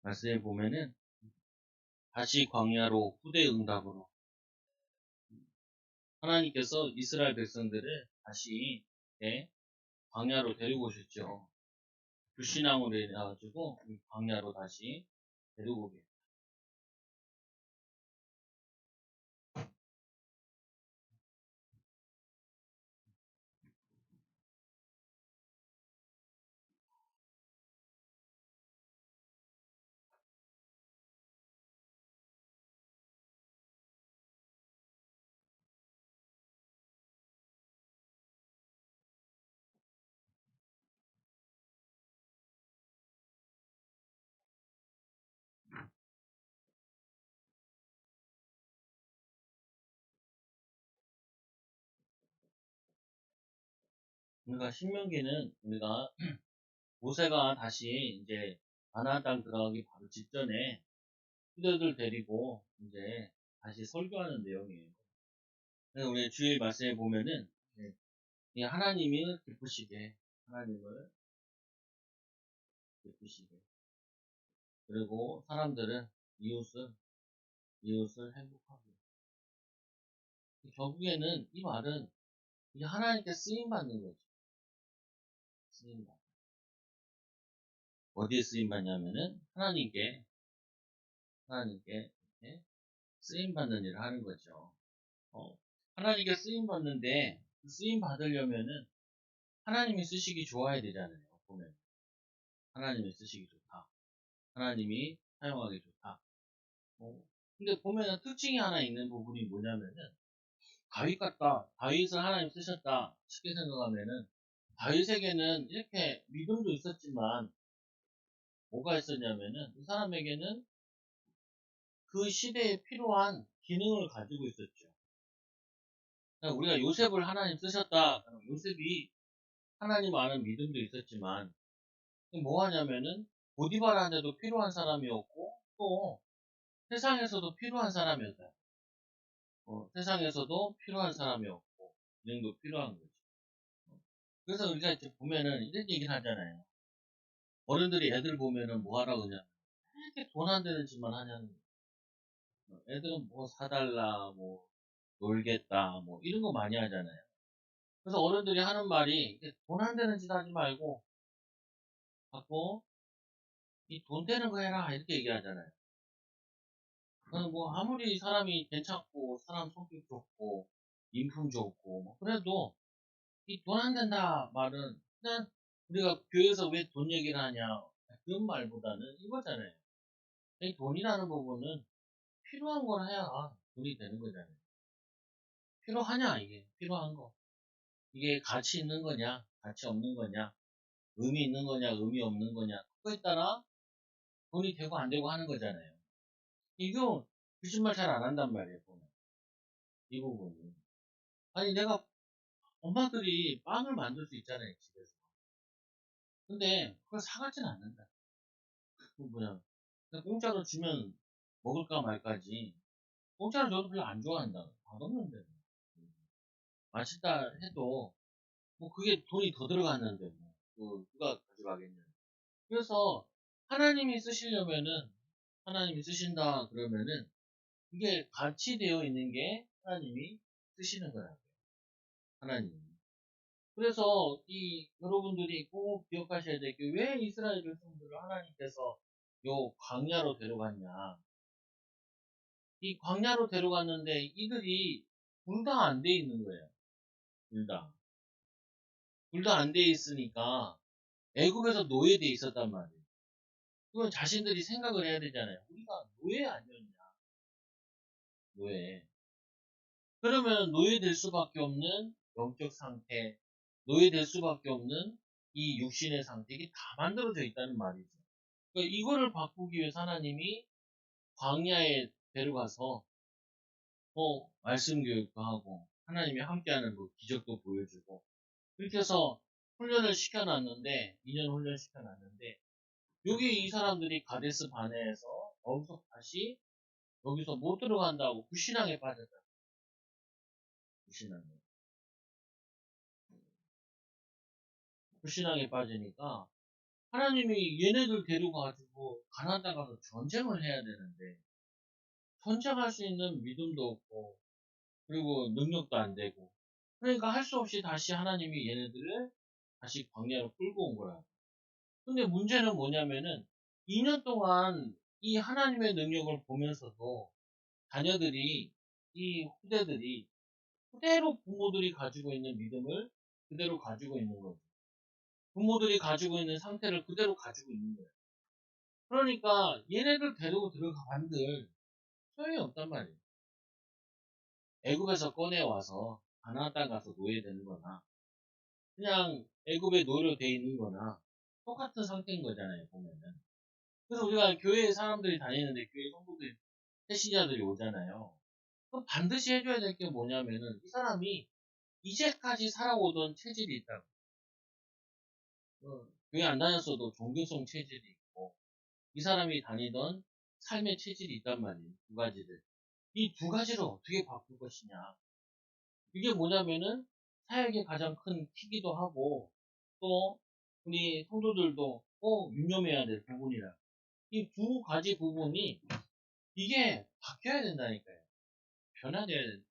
말씀해 보면은 다시 광야로 후대 응답으로 하나님께서 이스라엘 백성들을 다시 광야로 데리고 오셨죠. 불신앙으로 인해가지고 광야로 다시 데리고 오게. 그러니까 신명기는 우리가 모세가 다시 이제 가나안 땅 들어가기 바로 직전에 후대들 데리고 이제 다시 설교하는 내용이에요. 그래서 우리 주일 말씀에 보면은 이 하나님을 기쁘시게, 하나님을 기쁘시게, 그리고 사람들은 이웃을 행복하게. 결국에는 이 말은 이게 하나님께 쓰임 받는 거죠. 쓰임 받. 어디에 쓰임 받냐면은 하나님께 이렇게 쓰임 받는 일을 하는 거죠. 하나님께 쓰임 받는데 그 쓰임 받으려면은 하나님이 쓰시기 좋아야 되잖아요. 보면 하나님이 쓰시기 좋다. 하나님이 사용하기 좋다. 근데 보면은 특징이 하나 있는 부분이 뭐냐면은 다윗 같다. 다윗을 하나님 쓰셨다. 쉽게 생각하면은 다윗에게는 이렇게 믿음도 있었지만 뭐가 있었냐면은 이 사람에게는 그 시대에 필요한 기능을 가지고 있었죠. 그러니까 우리가 요셉을 하나님 쓰셨다. 요셉이 하나님 아는 믿음도 있었지만 뭐 하냐면은 보디바라한테도 필요한 사람이었고 또 세상에서도 필요한 사람이었다. 세상에서도 필요한 사람이었고 기능도 필요한 거죠. 그래서 우리가 이제 보면은 이런 얘기를 하잖아요. 어른들이 애들 보면은 뭐 하라고 그러냐. 이렇게 돈 안 되는 짓만 하냐는 거예요. 애들은 뭐 사달라, 뭐 놀겠다, 뭐 이런 거 많이 하잖아요. 그래서 어른들이 하는 말이 돈 안 되는 짓 하지 말고 자꾸 이 돈 되는 거 해라 이렇게 얘기하잖아요. 저는 뭐 아무리 사람이 괜찮고 사람 성격 좋고 인품 좋고 뭐 그래도 이 돈 안 된다 말은 그냥 우리가 교회에서 왜 돈 얘기를 하냐 그런 말보다는 이거잖아요. 이 돈이라는 부분은 필요한 걸 해야 돈이 되는 거잖아요. 필요하냐 이게 필요한 거 이게 가치 있는 거냐 가치 없는 거냐 의미 있는 거냐 의미 없는 거냐 그거에 따라 돈이 되고 안 되고 하는 거잖아요. 이거 거짓말 잘 안 한단 말이에요. 보면 이 부분이 아니 내가 엄마들이 빵을 만들 수 있잖아요 집에서. 근데 그걸 사가진 않는다. 그 뭐냐 그냥 공짜로 주면 먹을까 말까지. 공짜로 줘도 별로 안 좋아한다. 맛없는데 맛있다 해도 뭐 그게 돈이 더 들어갔는데 뭐 누가 가져가겠냐. 그래서 하나님이 쓰시려면은 하나님이 쓰신다 그러면은 이게 같이 되어 있는 게 하나님이 쓰시는 거라고요. 하나님이. 그래서 이 여러분들이 꼭 기억하셔야 될 게 왜 이스라엘 백성들을 하나님께서 요 광야로 데려갔냐. 이 광야로 데려갔는데 이들이 둘 다 안 돼 있는 거예요. 둘 다. 둘 다 안 돼 있으니까 애굽에서 노예돼 있었단 말이에요. 그건 자신들이 생각을 해야 되잖아요. 우리가 노예 아니었냐. 노예. 그러면 노예될 수밖에 없는 영적 상태, 노예될 수밖에 없는 이 육신의 상태, 이게 다 만들어져 있다는 말이죠. 그러니까 이거를 바꾸기 위해서 하나님이 광야에 데려가서 말씀 교육도 하고 하나님이 함께하는 그 기적도 보여주고 그렇게 해서 훈련을 시켜놨는데 2년 훈련 시켜놨는데 여기 이 사람들이 가데스 바네에서 거기서 다시 여기서 못 들어간다고 불신앙에 빠졌다. 불신앙에. 불신앙에 빠지니까 하나님이 얘네들 데리고 가지고 가나안 땅 가서 전쟁을 해야 되는데 전쟁할 수 있는 믿음도 없고 그리고 능력도 안 되고 그러니까 할 수 없이 다시 하나님이 얘네들을 다시 광야로 끌고 온 거라. 근데 문제는 뭐냐면은 2년 동안 이 하나님의 능력을 보면서도 자녀들이 이 후대들이 그대로 부모들이 가지고 있는 믿음을 그대로 가지고 있는 거죠. 부모들이 가지고 있는 상태를 그대로 가지고 있는 거예요. 그러니까 얘네들 데리고 들어가 반들 소용이 없단 말이에요. 애굽에서 꺼내와서 가나안 땅 가서 노예되는 거나 그냥 애굽에 노예로 돼 있는 거나 똑같은 상태인 거잖아요, 보면은. 그래서 우리가 교회에 사람들이 다니는데 교회 성도들, 새신자들이 오잖아요. 그럼 반드시 해줘야 될 게 뭐냐면은 이 사람이 이제까지 살아오던 체질이 있다고. 교회 안 다녔어도 종교성 체질이 있고 이 사람이 다니던 삶의 체질이 있단 말이에요. 두 가지를. 이 두 가지를 어떻게 바꿀 것이냐. 이게 뭐냐면은 사역의 가장 큰 키기도 하고 또 우리 성도들도 꼭 유념해야 될 부분이라. 이 두 가지 부분이 이게 바뀌어야 된다니까요. 변화돼야 된다.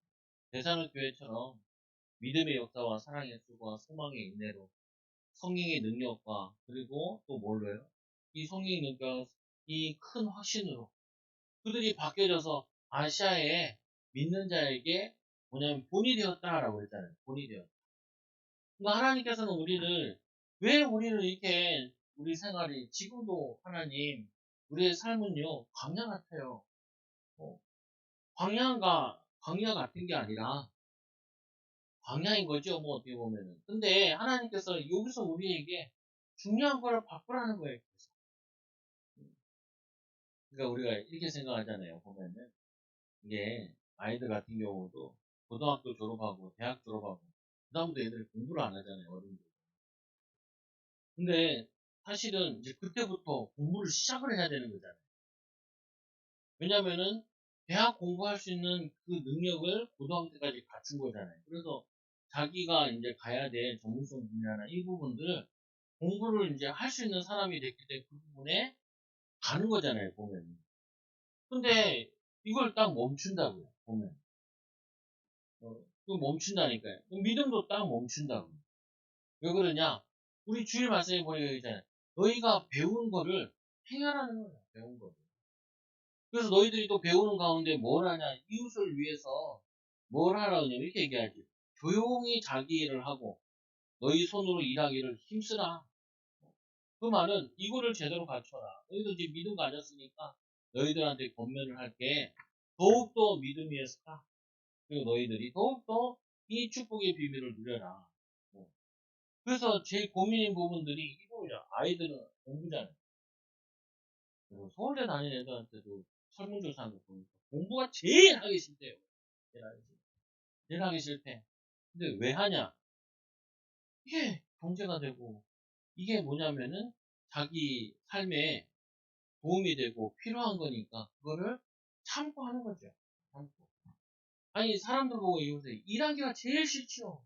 대사는 교회처럼 믿음의 역사와 사랑의 수고와 소망의 인내로 성령의 능력과 그리고 또 뭘로요? 이 성령의 능력과 이 큰 확신으로 그들이 바뀌어져서 아시아에 믿는 자에게 뭐냐면 본이 되었다라고 했잖아요. 본이 되었다. 그러니까 하나님께서는 왜 우리를 이렇게 우리 생활이 지금도 하나님 우리의 삶은요 광야 같아요. 어, 광야 같은 게 아니라 광야인 거죠. 뭐 어떻게 보면은. 근데 하나님께서 여기서 우리에게 중요한 거를 바꾸라는 거예요. 그러니까 우리가 이렇게 생각하잖아요. 보면은 이게 아이들 같은 경우도 고등학교 졸업하고 대학 졸업하고 그다음부터 애들이 공부를 안 하잖아요. 어른들. 근데 사실은 이제 그때부터 공부를 시작을 해야 되는 거잖아요. 왜냐면은 대학 공부할 수 있는 그 능력을 고등학교 때까지 갖춘 거잖아요. 그래서 자기가 이제 가야 될 전문성 분야나 이 부분들을 공부를 이제 할 수 있는 사람이 됐기 때문에 그 부분에 가는 거잖아요, 보면. 근데 이걸 딱 멈춘다고요, 보면. 그 멈춘다니까요. 그럼 믿음도 딱 멈춘다고. 왜 그러냐? 우리 주일 말씀에 보니까 있잖아요. 너희가 배운 거를 행하라는 거예요, 배운 거를. 그래서 너희들이 또 배우는 가운데 뭘 하냐? 이웃을 위해서 뭘 하라고 이렇게 얘기하지. 조용히 자기 일을 하고 너희 손으로 일하기를 힘쓰라. 그 말은 이거를 제대로 갖춰라. 너희도 이제 믿음 가졌으니까 너희들한테 권면을 할게. 더욱더 믿음 위에 서라. 그리고 너희들이 더욱더 이 축복의 비밀을 누려라. 뭐. 그래서 제일 고민인 부분들이 이거야. 아이들은 공부잖아요. 서울대 다니는 애들한테도 설문조사한 거 보니까 공부가 제일 하기 싫대요. 제일 하기 싫대. 제일 하기 싫대. 근데 왜 하냐? 이게 경제가 되고 이게 뭐냐면은 자기 삶에 도움이 되고 필요한 거니까 그거를 참고 하는 거죠. 참고. 아니 사람들 보고 이러세요. 일하기가 제일 싫죠.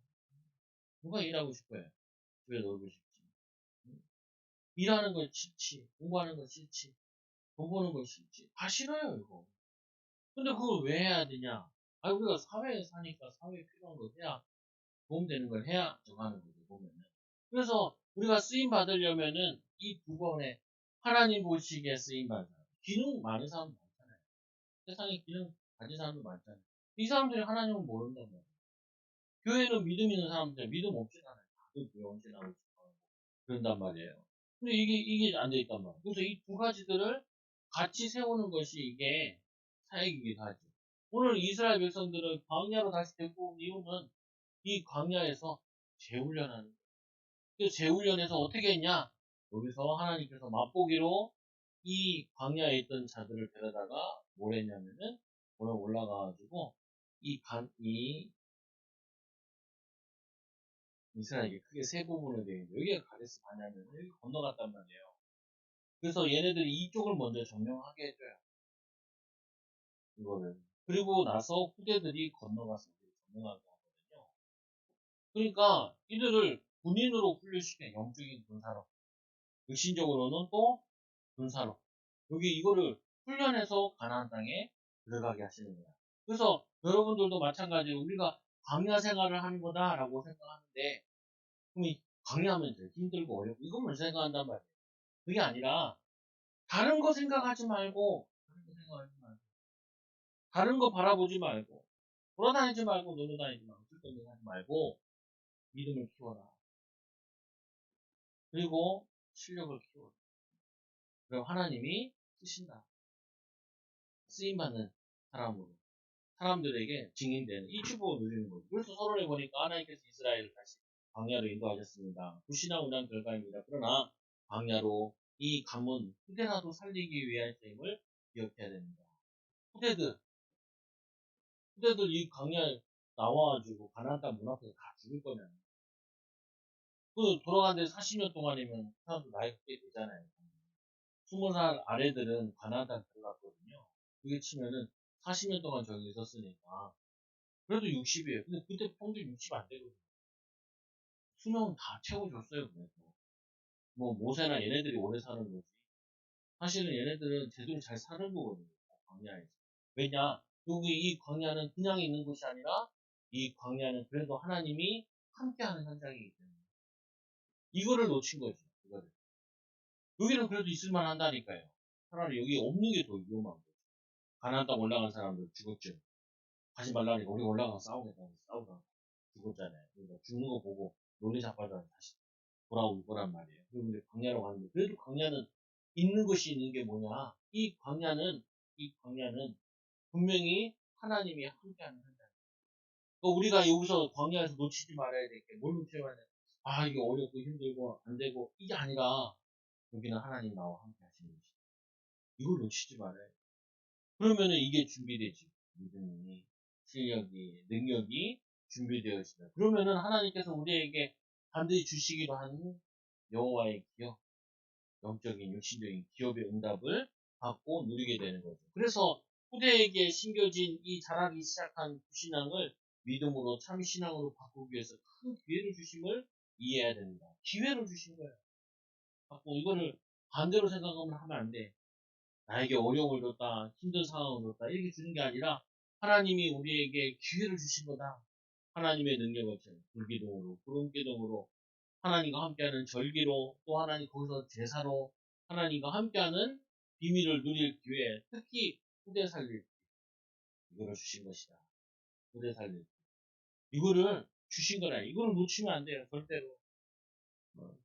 누가 일하고 싶어요? 집에 놀고 싶지. 일하는 건 싫지. 공부하는 건 싫지. 돈 버는 건 싫지. 다 싫어요 이거. 근데 그걸 왜 해야 되냐? 아 우리가 사회에 사니까 사회에 필요한 거 해야 도움되는 걸 해야 정하는 거죠 보면은. 그래서 우리가 쓰임 받으려면은 이 두 번에 하나님 보시기에 쓰임 받아. 기능 많은 사람 많잖아요. 세상에 기능 가진 사람도 많잖아요. 이 사람들이 하나님을 모른단 말이에요. 교회는 믿음 있는 사람들, 믿음 없이 살아요. 다들 부영신하고 싶어. 그런단 말이에요. 근데 이게 안 돼 있단 말이에요. 그래서 이 두 가지들을 같이 세우는 것이 이게 사역이기도 하죠. 오늘 이스라엘 백성들을 광야로 다시 데리고 온 이유는 이 광야에서 재훈련하는 거예요. 그 재훈련에서 어떻게 했냐? 여기서 하나님께서 맛보기로 이 광야에 있던 자들을 데려다가 뭘 했냐면은 오늘 올라가가지고 이 이스라엘이 크게 세 부분으로 되어 있는데 여기가 가데스 바냐면 여기 건너갔단 말이에요. 그래서 얘네들이 이쪽을 먼저 점령하게 해줘요. 이거를. 그리고 나서 후대들이 건너가서 점령하게 하거든요. 그러니까 이들을 군인으로 훈련시켜 영적인 군사로. 육신적으로는 또 군사로. 여기 이거를 훈련해서 가나안 땅에 들어가게 하시는 거야. 그래서 여러분들도 마찬가지로 우리가 광야 생활을 하는 거다라고 생각하는데, 그럼 이 광야하면 되게 힘들고 어렵고 이것만 생각한단 말이에요. 그게 아니라 다른 거 생각하지 말고, 다른 거 바라보지 말고, 돌아다니지 말고, 놀러 다니지 말고, 쓸데없는 거 하지 말고, 믿음을 키워라. 그리고 실력을 키워라. 그럼 하나님이 쓰신다. 쓰임받는 사람으로. 사람들에게 증인되는 이 축복을 누리는 거죠. 그래서 서론에 보니까 하나님께서 이스라엘을 다시 광야로 인도하셨습니다. 불신앙 운한 결과입니다. 그러나 광야로 이 가문 후대라도 살리기 위한 셈을 기억해야 됩니다. 후대들 이 광야에 나와가지고 가나안 땅 문 앞에서 다 죽을 거면 그 돌아간 데 40년 동안이면 사람들 나이가 꽤 되잖아요. 20살 아래들은 가나안 땅 들어갔거든요. 그게 치면은 40년 동안 저기 있었으니까 그래도 60이에요. 근데 그때 평균 60 안 되거든요. 수명은 다 채워줬어요. 그래서 뭐 모세나 얘네들이 오래 사는 거지. 사실은 얘네들은 제대로 잘 사는 거거든요. 광야에서. 왜냐? 여기 이 광야는 그냥 있는 곳이 아니라 이 광야는 그래도 하나님이 함께하는 현장이기 때문에 이거를 놓친 거죠. 이거를. 여기는 그래도 있을만 한다니까요. 차라리 여기 없는 게 더 위험한 거죠. 가나안 땅 올라간 사람들 죽었죠. 가지 말라니까 우리 올라가서 싸우겠다. 싸우다 죽었잖아요. 그러니까 죽는 거 보고 논리 잡아다 다시 돌아올 거란 말이에요. 그리고 이제 광야로 가는데 그래도 광야는 있는 것이 있는 게 뭐냐? 이 광야는 분명히 하나님이 함께하는 현장. 그러니까 우리가 여기서 광야에서 놓치지 말아야 될 게 뭘 놓치지 말아야 돼? 아 이게 어렵고 힘들고 안 되고 이게 아니라 여기는 하나님 나와 함께 하시는 것이. 이걸 놓치지 말아야 돼. 그러면은 이게 준비되지. 믿음이, 실력이, 능력이 준비되어 있습니다. 그러면은 하나님께서 우리에게 반드시 주시기로 하는 여호와의 기업, 영적인, 육신적인 기업의 응답을 받고 누리게 되는 거죠. 그래서 후대에게 심겨진 이 자라기 시작한 신앙을 믿음으로 참 신앙으로 바꾸기 위해서 큰 기회를 주심을 이해해야 됩니다. 기회를 주신 거예요. 갖고 이거를 반대로 생각하면 하면 안 돼. 나에게 어려움을 줬다, 힘든 상황을 줬다, 이렇게 주는 게 아니라 하나님이 우리에게 기회를 주신 거다. 하나님의 능력을 불기둥으로, 구름기둥으로, 하나님과 함께하는 절기로, 또 하나님 거기서 제사로, 하나님과 함께하는 비밀을 누릴 기회, 특히 후대 살릴 이거를 주신 것이다. 후대 살릴 이거를 주신 거라. 이거를 놓치면 안 돼요, 절대로. 어,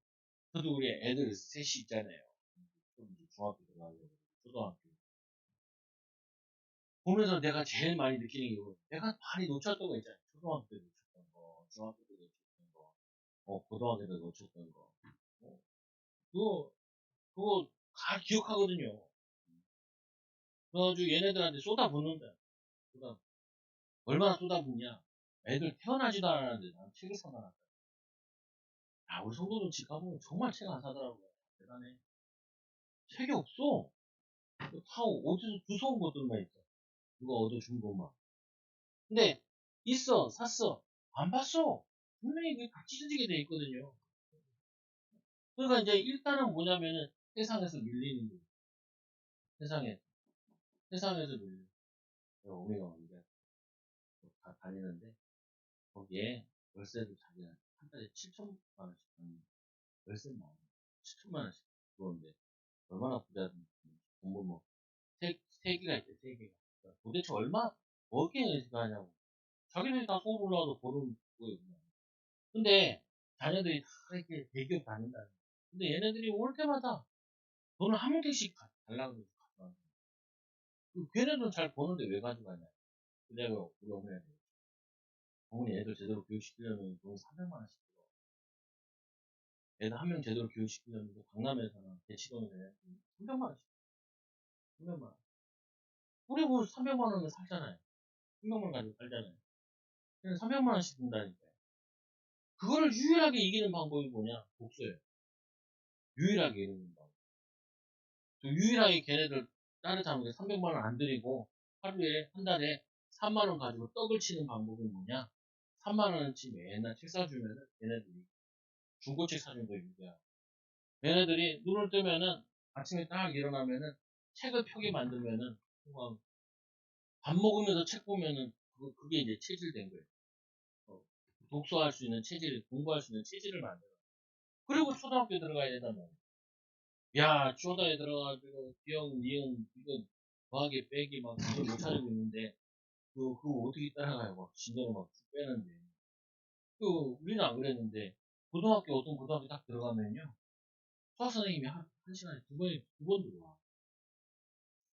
저도 우리 애들 셋이 있잖아요. 좀 이제 중학교 들어가려고, 초등학교. 보면서 내가 제일 많이 느끼는 게 내가 많이 놓쳤던 거 있잖아요. 초등학교 때 놓쳤던 거, 중학교 때 놓쳤던 거, 고등학교 때 놓쳤던 거. 그거, 그거 다 기억하거든요. 그래가지고 얘네들한테 쏟아붓는다. 쏟아. 얼마나 쏟아붓냐. 애들 태어나지도 않았는데 난 책을 사다 놨다. 야, 우리 성도는 집 가보면 정말 책 안 사더라고요. 대단해. 책이 없어. 다 어디서 주워온 것들만 있어. 누가 얻어준 것만. 근데 있어, 샀어. 안 봤어. 분명히 그게 다 찢어지게 돼 있거든요. 그러니까 이제 일단은 뭐냐면은 세상에서 밀리는 거예요. 세상에, 세상에서 밀리는 거예요. 우리가 이제 다 다니는데 거기에 월세도 자기가 한 달에 7천만 원씩 받는 월세만 7천만 원씩 들어오는데 얼마나 부자든지 돈 벌면 세 개가 있대 세 개가 그러니까 도대체 얼마 어디에 가냐고 자기들이 다 서울 올라와도 버는 거예요 그냥. 근데 자녀들이 다 이렇게 대기업 다닌다 근데 얘네들이 올 때마다 돈을 한 개씩 달라고 해서 가져가는 거야. 걔네들은 잘 버는데 왜 가져가냐 내가 우리 어머니한테 어머니 애들 제대로 교육시키려면 돈 300만 원씩 들어 애들 한 명 제대로 교육시키려면 강남에서는 대치동에서 300만 원씩 300만 원 우리 뭐 300만 원을 살잖아요 300만 원 가지고 살잖아요 그냥 300만 원씩 든다니까요 그거를 유일하게 이기는 방법이 뭐냐 복수예요 유일하게 이기는 방법 유일하게 걔네들 따뜻한 게 300만 원 안 들이고 하루에 한 달에 3만 원 가지고 떡을 치는 방법이 뭐냐 3만 원어치 맨날 책 사주면은 걔네들이 중고책 사준 거 유지야 얘네들이 눈을 뜨면은 아침에 딱 일어나면은 책을 펴게 만들면은 밥 먹으면서 책 보면은 그게 이제 체질된 거예요. 어, 독서할 수 있는 체질, 공부할 수 있는 체질을 만들어. 그리고 초등학교 들어가야 된단 말이에요. 야, 초등학교에 들어가가지고 기억, 니은, 이거 더하기, 빼기 막 그걸 못 찾고 있는데 그거 어떻게 따라가요? 막 진도를 막쭉 빼는데. 우리는 안 그랬는데 어떤 고등학교 딱 들어가면요. 수학 선생님이 한 시간에 두 번 들어와.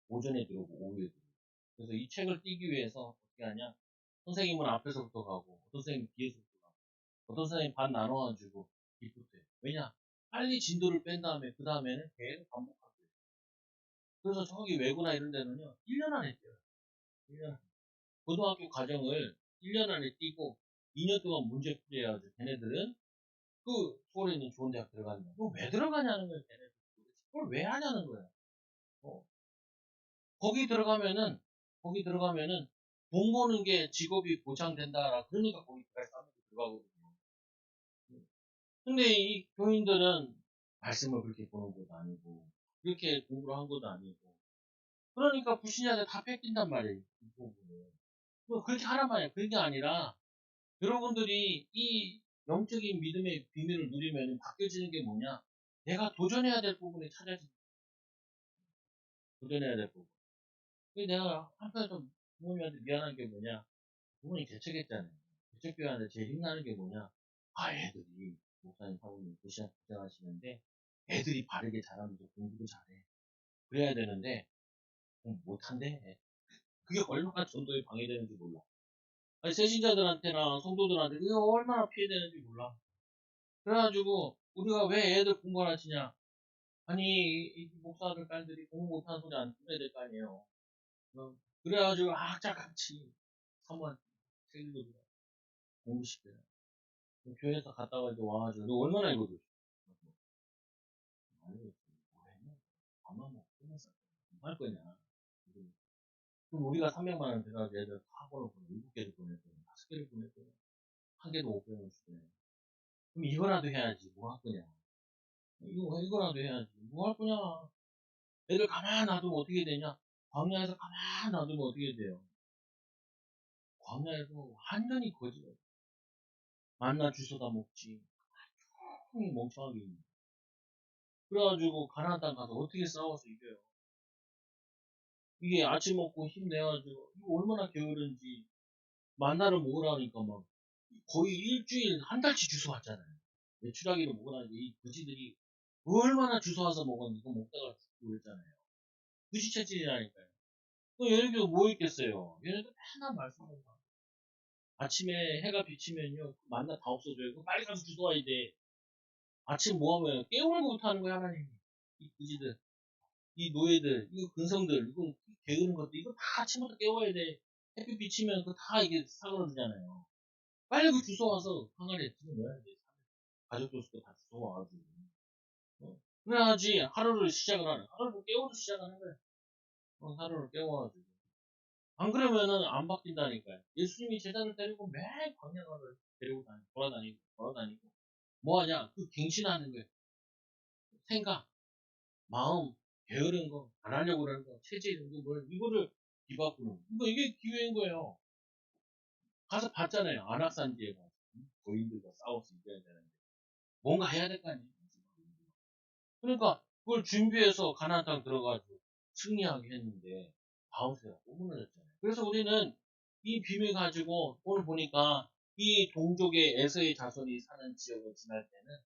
오전에 들어오고 오후에 들어오고. 그래서 이 책을 띄기 위해서 어떻게 하냐? 선생님은 앞에서부터 가고, 어떤 선생님 뒤에서부터 가고, 어떤 선생님 반 나눠가지고 뒤부터 해. 왜냐? 빨리 진도를 뺀 다음에, 그 다음에는 계속 반복하고. 그래서 저기 외고나 이런 데는요, 1년 안에 띄어요. 1년 안에. 고등학교 과정을 1년 안에 띄고, 2년 동안 문제 풀이해야지. 걔네들은 서울에 있는 좋은 대학 들어가는 거야. 그거 왜 들어가냐는 거예요, 걔네들. 그걸 왜 하냐는 거예요. 어, 거기 들어가면은, 거기 들어가면은, 돈 버는 게 직업이 보장된다. 그러니까 거기 들어가거든요. 근데 이 교인들은 말씀을 그렇게 보는 것도 아니고, 그렇게 공부를 한 것도 아니고, 그러니까 불신자들 다 뺏긴단 말이에요. 이 부분을. 그렇게 하란 말이에요. 그게 아니라, 여러분들이 이 영적인 믿음의 비밀을 누리면 바뀌어지는 게 뭐냐? 내가 도전해야 될 부분에 찾아지, 도전해야 될 부분. 내가 한편에서 부모님한테 미안한 게 뭐냐? 부모님 개척했잖아요. 개척교회한테 제일 힘나는 게 뭐냐? 애들이, 목사님, 사모님, 고생하시는데, 애들이 바르게 자라면서 공부도 잘해. 그래야 되는데, 못한대. 그게 얼마나 전도에 방해되는지 몰라. 아니, 세신자들한테나 성도들한테 그게 얼마나 피해되는지 몰라. 그래가지고, 우리가 왜 애들 공부 안 하시냐? 아니, 이 목사들 딸들이 공부 못하는 소리 안 들어야 될 거 아니에요. 그래가지고, 악착같이, 사모한테 책 읽어주라. 공부시켜요. 교회에서 갔다 와가지고, 너 얼마나 읽어줬어? 아니, 뭐 했냐? 밥만 먹고 끝났어. 뭐 할 거냐? 그럼 우리가 300만 원 들어가서 애들 학원을 보내, 7개를 보냈거든, 5개를 보냈거든, 한 개도 못 배워주네. 그럼 이거라도 해야지, 뭐 할 거냐? 이거라도 해야지, 뭐 할 거냐? 애들 가만 놔두면 어떻게 되냐? 광야에서 가만 놔두면 어떻게 돼요? 광야에서 완전히 거지가 만나 주워다 먹지. 멍청하게 있는. 그래가지고 가나안 땅 가서 어떻게 싸워서 이겨요? 이게 아침 먹고 힘내가지고 이거 얼마나 게으른지 만나를 먹으라니까 막 거의 일주일 한 달치 주워 왔잖아요. 메추라기를 먹으라니까 이 그지들이 얼마나 주워 와서 먹었는지 이거 먹다가 죽고 그랬잖아요. 그지 체질이라니까요. 얘네들 뭐 있겠어요? 얘네들 맨날 말씀하는 거. 아침에 해가 비치면요 만나 다 없어져요. 그럼 빨리 가서 주워 와야 돼. 아침 뭐 하면 깨우는 것부터 하는 거야 하나님이. 이 그지들, 이 노예들, 이 근성들, 이거 게으른 것들 이거 다 아침부터 깨워야 돼. 햇빛 비치면 그거 다 이게 사그러지잖아요. 빨리 그 주워와서 항아리에 집어 넣어야 돼. 가족들 수도 다 주워와가지고. 그래야지 하루를 시작을 하는, 하루를 깨워서 시작하는 거야. 하루를 깨워가지고. 안 그러면은 안 바뀐다니까요. 예수님이 제자를 데리고 매일 광야를 데리고 돌아다니고. 뭐 하냐? 그 갱신하는 거예요. 생각, 마음, 게으른 거, 안 하려고 그러는 거, 체질, 이거를 뒤바꾸는 거. 이게 기회인 거예요. 가서 봤잖아요. 안악산지에 가서. 고인들과 싸워서 이겨야 되는데. 뭔가 해야 될 거 아니에요. 그러니까 그걸 준비해서 가나안 땅 들어가지고 승리하게 했는데 바울세가 또 무너졌잖아요. 그래서 우리는 이 비밀 가지고 오늘 보니까 이 동족의 에서의 자손이 사는 지역을 지날 때는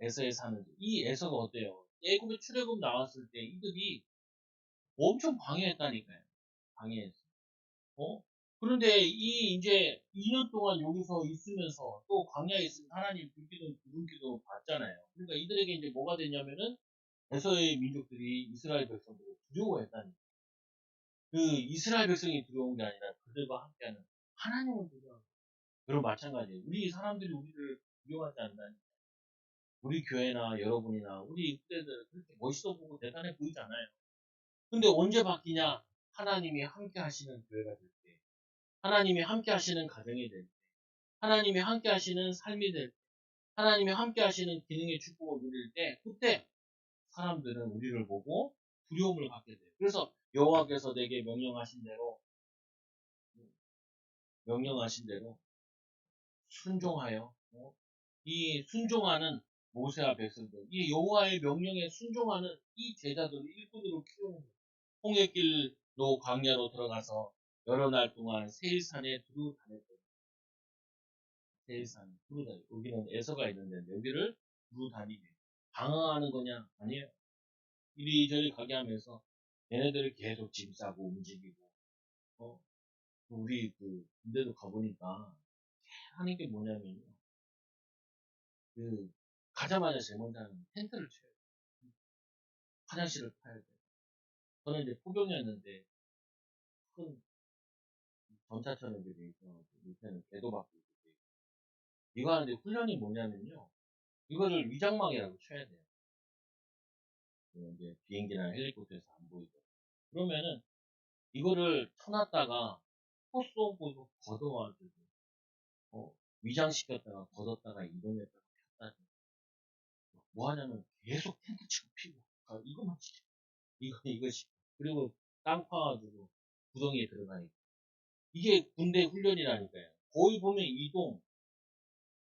에서에 사는 이 에서가 어때요? 애굽에 출애굽 나왔을 때 이들이 엄청 방해했다니까요. 방해했어. 어? 그런데 이제 2년 동안 여기서 있으면서 또 광야에 있으면 하나님 불기도 구름기도 봤잖아요. 그러니까 이들에게 이제 뭐가 됐냐면은 에서의 민족들이 이스라엘 백성들을 두려워했다니. 그 이스라엘 백성이 두려운 게 아니라 그들과 함께하는 하나님을 두려워하는. 여러분 마찬가지예요. 우리 사람들이 우리를 두려워하지 않나요? 우리 교회나 여러분이나 우리 후대들 그렇게 멋있어 보고 대단해 보이잖아요. 근데 언제 바뀌냐? 하나님이 함께 하시는 교회가 될 때, 하나님이 함께 하시는 가정이 될 때, 하나님이 함께 하시는 삶이 될 때, 하나님이 함께 하시는 기능의 축복을 누릴 때, 그때 사람들은 우리를 보고 두려움을 갖게 돼요. 그래서 여호와께서 내게 명령하신 대로 순종하여, 이 순종하는 모세와 백성들, 이 여호와의 명령에 순종하는 이 제자들을 일꾼으로 키우는 거예요. 홍해길로 광야로 들어가서 여러 날 동안 세일산에 두루 다녔거든요. 세일산 두루 다니. 여기는 에서가 있는데 여기를 두루 다니게. 방황하는 거냐? 아니에요. 이리저리 가게 하면서 얘네들을 계속 짐 싸고 움직이고. 우리 군대도 가보니까 하는 게 뭐냐면요. 가자마자 제일 먼저 하는 텐트를 쳐요. 화장실을 파야 돼요. 저는 이제 포병이었는데 큰 전차처럼 이렇게 돼 있어가지고 밑에는 배도 받고 있고 이거 하는데 훈련이 뭐냐면요. 이거를 위장막이라고 쳐야 돼요. 이제 비행기나 헬리콥터에서 안 보이고. 그러면은 이거를 쳐놨다가 또 쏘고 걷어와가지고 위장시켰다가 걷었다가 이동했다가 폈다가 뭐 하냐면 계속 텐트 치고 피고 이거만 치죠. 이것이 그리고 땅 파가지고 구덩이에 들어가 있고 이게 군대 훈련이라니까요. 거의 보면 이동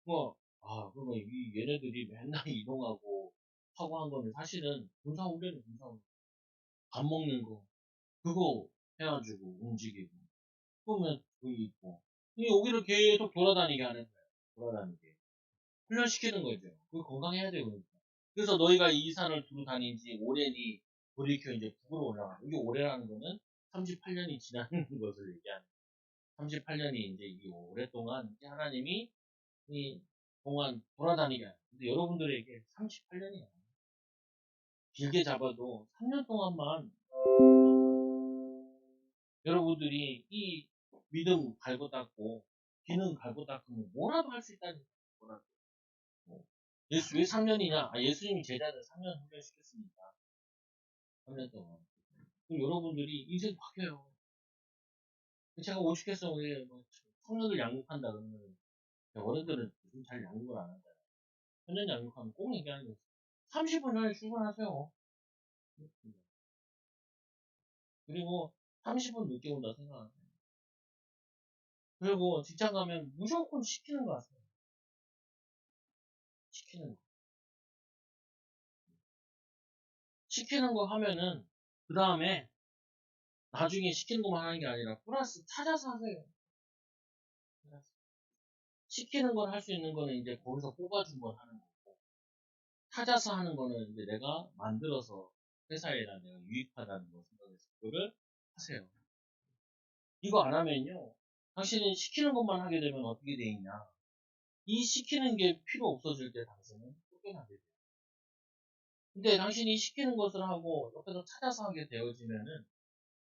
그러면 얘네들이 맨날 이동하고 하고 한 거는 사실은 군사훈련이 군사훈련. 밥 먹는 거 그거 해가지고 움직이고 그러면 거기 있고 여기를 계속 돌아다니게 하는 거예요. 돌아다니게 훈련시키는 거죠. 그 건강해야 돼요. 그러니까. 그래서 너희가 이 산을 두루 다닌 지 오래니 돌이켜 이제 북으로 올라가. 이게 오래라는 거는 38년이 지나는 것을 얘기하는 거예요. 38년이 이제 이 오랫동안 이제 하나님이 이 동안 돌아다니게 해요. 근데 여러분들에게 38년이에요. 길게 잡아도 3년 동안만 여러분들이 이 믿음 갈고 닦고 기능 갈고 닦으면 뭐라도 할 수 있다는 거예요. 뭐라도. 예수 왜 3년이냐? 예수님이 제자들 3년 훈련시켰으니까 3년 동안. 그럼 여러분들이 인생 바뀌어요. 제가 오죽했어 왜 청년을 양육한다 그러면 어른들은 요즘 잘 양육을 안 한다. 청년 양육하면 꼭 얘기하는 거지. 30분 전에 출근하세요. 그리고 30분 늦게 온다 생각하세요. 그리고 직장 가면 무조건 시키는 거 하세요. 시키는 거. 시키는 거 하면은 그 다음에 나중에 시키는 것만 하는 게 아니라 플러스 찾아서 하세요. 시키는 걸 할 수 있는 거는 이제 거기서 뽑아준 걸 하는 거고 찾아서 하는 거는 이제 내가 만들어서 회사에다 내가 유익하다는 거 생각해서 그거를 하세요. 이거 안 하면요. 당신이 시키는 것만 하게 되면 어떻게 돼 있냐. 이 시키는 게 필요 없어질 때 당신은 쫓겨나게 돼요. 근데 당신이 시키는 것을 하고 옆에서 찾아서 하게 되어지면은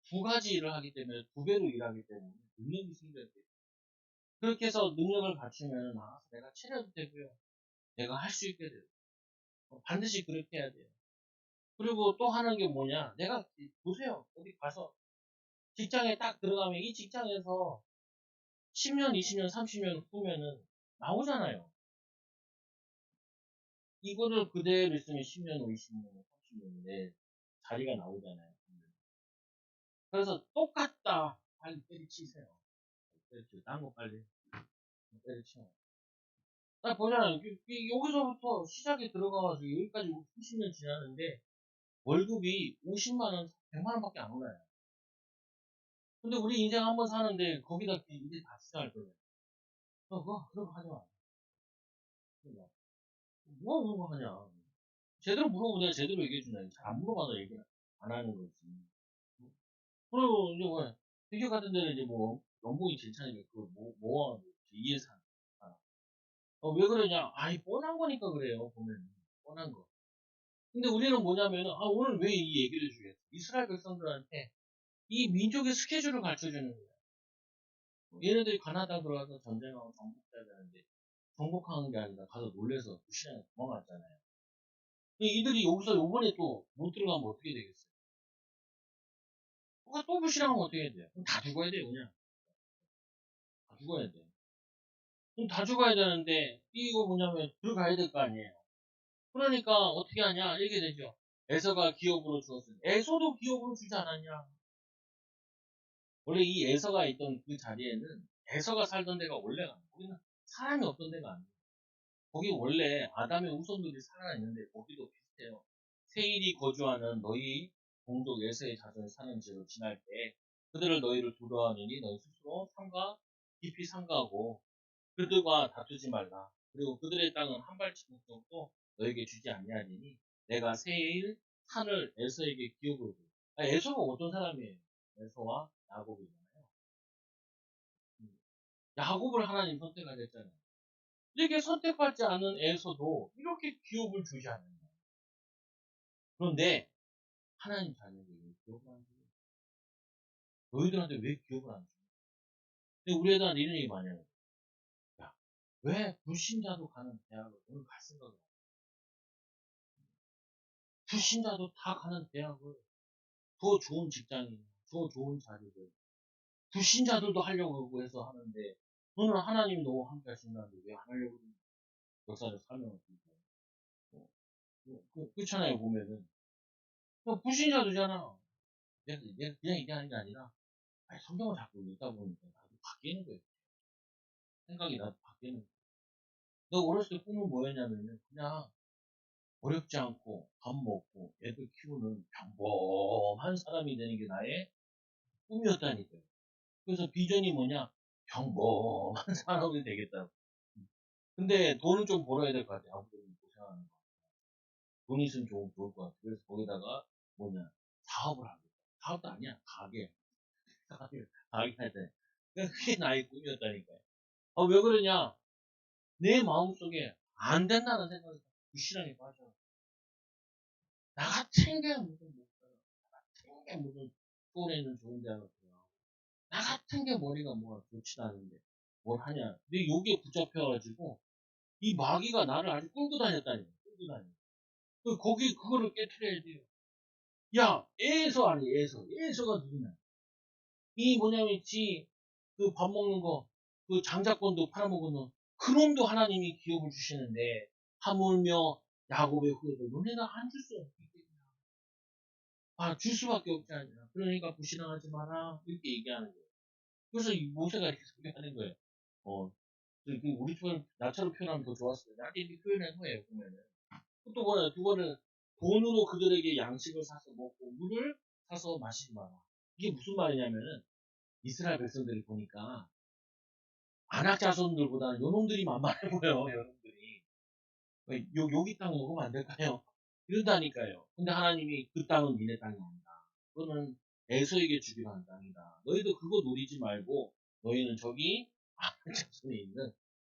두 가지 일을 하기 때문에 두 배로 일하기 때문에 능력이 생겨야 돼요. 그렇게 해서 능력을 갖추면 내가 차려도 되고요. 내가 할 수 있게 돼요. 반드시 그렇게 해야 돼요. 그리고 또 하는 게 뭐냐. 내가 보세요. 어디 가서 직장에 딱 들어가면 이 직장에서 10년, 20년, 30년 후면은 나오잖아요. 이거를 그대로 있으면 10년, 20년, 30년 내 자리가 나오잖아요. 그래서 똑같다. 빨리 때려치세요. 때려치고 딴거 빨리 때려치워. 딱 보잖아요. 여기서부터 시작에 들어가가지고 여기까지 30년 지났는데 월급이 50만원, 100만원 밖에 안 올라요. 근데 우리 인생 한번 사는데 거기다 이제 다 투자할 거예요. 그거 하지 마. 뭐 그런 거 하냐. 제대로 물어보냐, 제대로 얘기해주냐. 잘 안 물어봐서 얘기 안 하는 거지. 그리고 이제 뭐, 대기업 같은 데는 이제 뭐, 연봉이 제일 차니까 그걸 모아, 이해서 하나. 왜 그러냐? 뻔한 거니까 그래요, 보면. 뻔한 거. 근데 우리는 뭐냐면은, 오늘 왜 이 얘기를 주겠어? 이스라엘 백성들한테 이 민족의 스케줄을 가르쳐 주는 거야. 얘네들이 가나다 들어가서 전쟁하고 정복해야 되는데, 정복하는 게 아니라 가서 놀래서 부시장에 도망갔잖아요. 이들이 여기서 요번에 또 못 들어가면 어떻게 되겠어요? 또 부시장하면 어떻게 해야 돼요? 그럼 다 죽어야 돼요, 그냥. 다 죽어야 돼. 그럼 다 죽어야 되는데, 이거 뭐냐면, 들어가야 될 거 아니에요. 그러니까, 어떻게 하냐? 이렇게 되죠. 에서가 기업으로 주었으니. 에서도 기업으로 주지 않았냐? 원래 이 에서가 있던 그 자리에는, 에서가 살던 데가 원래가 아니에요. 거기는 사람이 없던 데가 아니에요. 거기 원래 아담의 후손들이 살아있는데, 거기도 비슷해요. 세일이 거주하는 너희 동족 에서의 자손이 사는 지역을 지날 때, 그들을 너희를 두려워하느니 너희 스스로 깊이 삼가하고, 그들과 다투지 말라. 그리고 그들의 땅은 한 발자국도 너에게 주지 아니하리니 내가 세일 산을 에서에게 기업으로 주. 에서가 어떤 사람이에요? 에서와 야곱이잖아요. 야곱을 하나님 선택하셨잖아요. 이렇게 선택받지 않은 에서도 이렇게 기업을 주지 않는다. 그런데 하나님 자녀에게 왜 기업을 안 줘요? 너희들한테 왜 기업을 안 줘요? 근데 우리 애들한테 이런 얘기 많이 해요. 야, 왜 불신자도 가는 대학을 오늘 갈 생각을 해? 불신자도 다 가는 대학을 더 좋은 직장인, 더 좋은 자리를 불신자들도 하려고 하고 해서 하는데 너는 하나님이 너와 함께 하신다는데 왜 안 하려고 그러냐? 역사를 설명을 드리고 그렇잖아요 보면은 불신자들잖아. 내가 그냥 얘기하는 게 아니라 아니, 성경을 자꾸 읽다 보니까 나도 바뀌는 거예요. 생각이 나도 바뀌는 거예요. 내가 어렸을 때 꿈은 뭐였냐면요 그냥 어렵지 않고 밥 먹고 애들 키우는 평범한 사람이 되는 게 나의 꿈이었다니까요. 그래서 비전이 뭐냐? 평범한 사람이 되겠다고. 근데 돈은 좀 벌어야 될 것 같아. 아무래도 고생하는 거. 돈 있으면 좋을 것 같아. 그래서 거기다가 뭐냐? 사업을 하겠다. 사업도 아니야. 가게. 가게 할 때. 그게 나의 꿈이었다니까요. 왜 그러냐? 내 마음속에 안 된다는 생각이 부실하게 빠져. 나 같은 게 무슨 목표야. 나 같은 게 무슨 서울에 있는 좋은 대학을 들어가고. 나 같은 게 머리가 뭐가 좋지도 않은데 뭘 하냐. 근데 여기에 붙잡혀가지고 이 마귀가 나를 아주 끌고 다녔다니. 끌고 다녔. 거기 그거를 깨트려야 돼요. 야, 에서 아니 에서. 에서가 누구냐? 이 뭐냐면 그 밥 먹는 거, 그 장자권도 팔아먹는 그놈도 하나님이 기업을 주시는데 하물며 야곱의 후예들 너네가 안 줄 수 없겠냐? 줄 수밖에 없지 않냐? 그러니까 불신앙하지 마라 이렇게 얘기하는 거예요. 그래서 이 모세가 이렇게 소개하는 거예요. 어, 우리처럼 나처럼 표현하면 더 좋았어요. 나한테 이렇게 표현한 거예요 보면은. 또 뭐냐, 두 번은 돈으로 그들에게 양식을 사서 먹고 물을 사서 마시지 마라. 이게 무슨 말이냐면은 이스라엘 백성들이 보니까 안악 자손들보다는 요놈들이 만만해 보여요. 요놈들이 여기 땅 먹으면 안 될까요? 이런다니까요. 근데 하나님이 그 땅은 니네 땅이 아니다. 그거는 에서에게 주기로 한 땅이다. 너희도 그거 노리지 말고 너희는 저기 안악 자손에 있는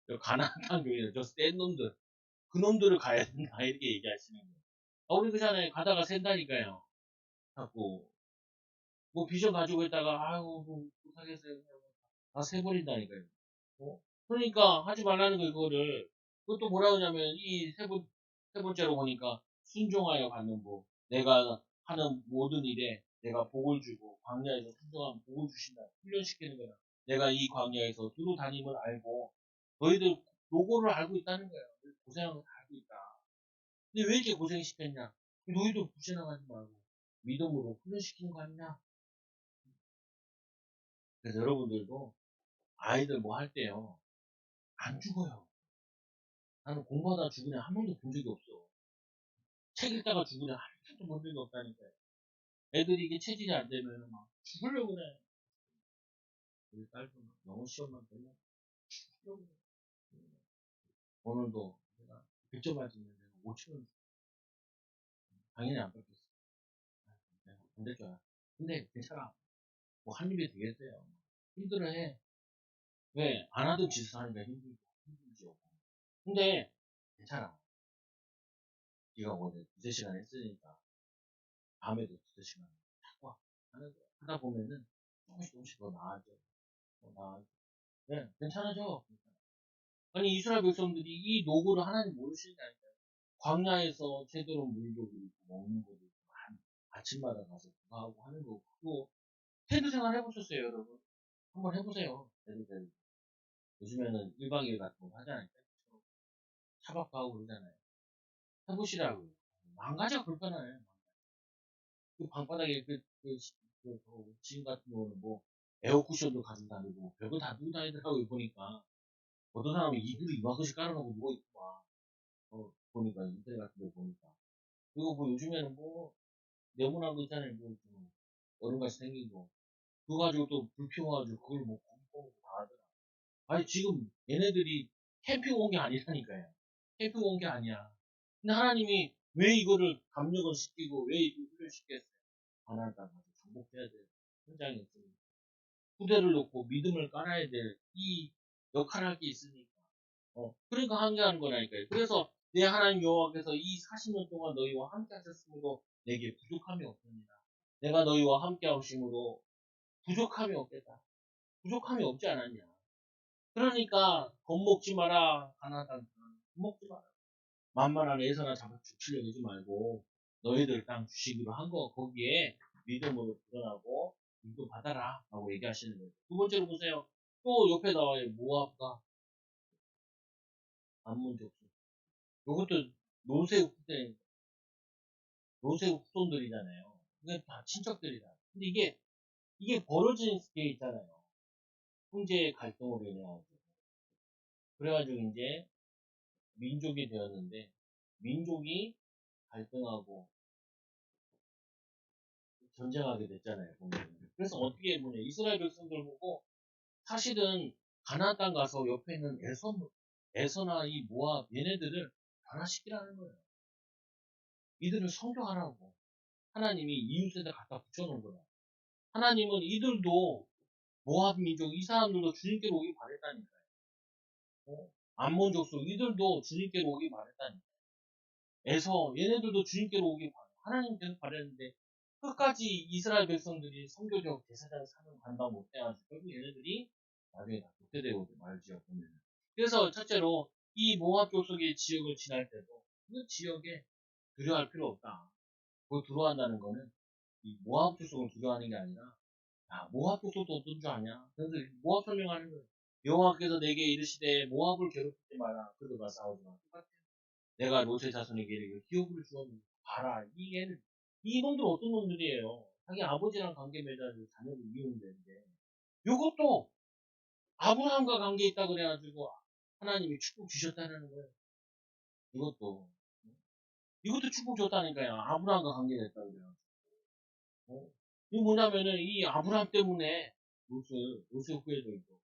저 가나안 땅 중에 저센 놈들 그 놈들을 가야 된다 이렇게 얘기하시는 거예요. 우리 그전에 가다가 샌다니까요. 자꾸 뭐 비전 가지고 있다가 아유 뭐 못하겠어요. 다 세버린다니까요. 그러니까 하지 말라는 거 이거를 그것도 뭐라 그러냐면 세 번째로 보니까 순종하여 가는 법. 내가 하는 모든 일에 내가 복을 주고 광야에서 순종하면 복을 주신다. 훈련시키는 거야. 내가 이 광야에서 두루 다님을 알고 너희들 노고를 알고 있다는 거예요. 고생을 알고 있다. 근데 왜 이렇게 고생시켰냐? 너희도 불신앙하지 말고 믿음으로 훈련시키는 거 아니냐? 그래서 여러분들도 아이들 뭐 할 때요. 안 죽어요. 나는 공부하다 죽은 애 한 명도 본 적이 없어. 책 읽다가 죽은 애 한 명도 본 적이 없다니까요. 애들이 이게 체질이 안 되면 막 죽으려고 그래. 우리 딸도 막 영어 시험만 되면 죽으려고 그래. 오늘도 내가 100점 맞으면 내가 5천 원 당연히 안 뺏겼어. 내가 안 될 줄 알아. 근데 괜찮아. 뭐 한 입에 되겠어요. 힘들어해. 왜? 안 하던 짓을 하니까 힘들죠. 근데 괜찮아. 네가 오늘 두세 시간 했으니까 다음에도 두세 시간 하고 하다 보면은 조금씩 더 나아져. 더 나아져. 네, 괜찮아져. 아니 이스라엘 백성들이 이 노고를 하나님 모르시는 게 아니에요. 광야에서 제대로 물도 그리고 먹는 것도 아침마다 가서 구하고 하는 거 그거 테드 생활 해보셨어요 여러분? 한번 해보세요. 애들 데리고. 요즘에는 1박 2일 같은 거 하잖아요. 차박도 하고 그러잖아요. 해보시라고요. 망가져 불편해요. 그 방바닥에 지금 같은 경우는 뭐 에어쿠션도 가지고 다니고 별거 다 두고 다니더라고요. 보니까 어떤 사람은 이불을 이만큼씩 깔아놓고 누워있고 막 보니까 인터넷 같은 데 보니까 그리고 뭐 요즘에는 뭐 네모난 거 있잖아요. 뭐좀 얼음같이 생긴 거 그거 가지고 또 불 피워가지고 그걸 뭐 고기 구우고 다 하더라. 아니 지금 얘네들이 캠핑 온 게 아니라니까요. 캠핑 온 게 아니야. 근데 하나님이 왜 이거를 감력을 시키고 왜 이걸 훈련시켰어요? 가나안 땅 가서 정복해야 될 현장이 있으니까 후대를 놓고 믿음을 깔아야 될 이 역할하기 있으니까 그러니까 항의하는 거라니까요. 그래서 내 하나님 여호와께서 이 40년 동안 너희와 함께 하셨으므로 내게 부족함이 없습니다. 내가 너희와 함께 하심으로 부족함이 없겠다. 부족함이 없지 않았냐. 그러니까 겁먹지 마라. 가나안 땅 겁먹지 마라. 만만한 애서나 잡아 죽치려 하지 말고 너희들 땅 주시기로 한 거 거기에 믿음으로 드러나고 믿음 받아라 라고 얘기하시는 거예요. 두 번째로 보세요. 또 옆에 나와요. 모압과 암몬 족속. 요것도 노세의 후대, 노세의 후손들이잖아요. 이게 다 친척들이다. 근데 이게 벌어진 게 있잖아요. 형제의 갈등으로 인해가지고. 그래가지고 이제 민족이 되었는데 민족이 갈등하고 전쟁하게 됐잖아요. 보면. 그래서 어떻게 보냐 이스라엘 백성들 보고 사실은 가나안 땅 가서 옆에 있는 에서나 이 모압 얘네들을 변화시키라는 거예요. 이들을 성교하라고 하나님이 이웃에다 갖다 붙여놓은 거야. 하나님은 이들도 모압 민족 이 사람들도 주님께로 오기 바랬다니까요. 암몬 족속 이들도 주님께로 오기 바랬다니까요. 얘네들도 주님께로 오기 바래. 하나님 계속 바랬는데 끝까지 이스라엘 백성들이 선교적 제사장 사명 감당 못해가지고 결국 얘네들이 나중에 다 도태되고 말지요 보면. 그래서 첫째로 이 모압 족속의 지역을 지날 때도 그 지역에 두려워할 필요 없다. 그 두려워한다는 거는 이 모압 족속을 두려워하는 게 아니라 야 모압 족속도 어떤 줄 아냐? 그래서 모압 설명하는 거예요. 여호와께서 내게 이르시되 모압을 괴롭히지 마라. 그들과 싸우지 마. 똑같아요. 내가 롯의 자손에게 이르기를 기업을 주었는데 봐라 이놈들 어떤 놈들이에요. 자기 아버지랑 관계 맺어가지고 자녀를 이용되는데 이것도 아브라함과 관계 있다 그래가지고 하나님이 축복 주셨다는 거예요. 이것도 축복 줬다니까요. 아브라함과 관계됐다 그래요. 이게 뭐냐면은 이 아브라함 때문에 롯의 후예도 있고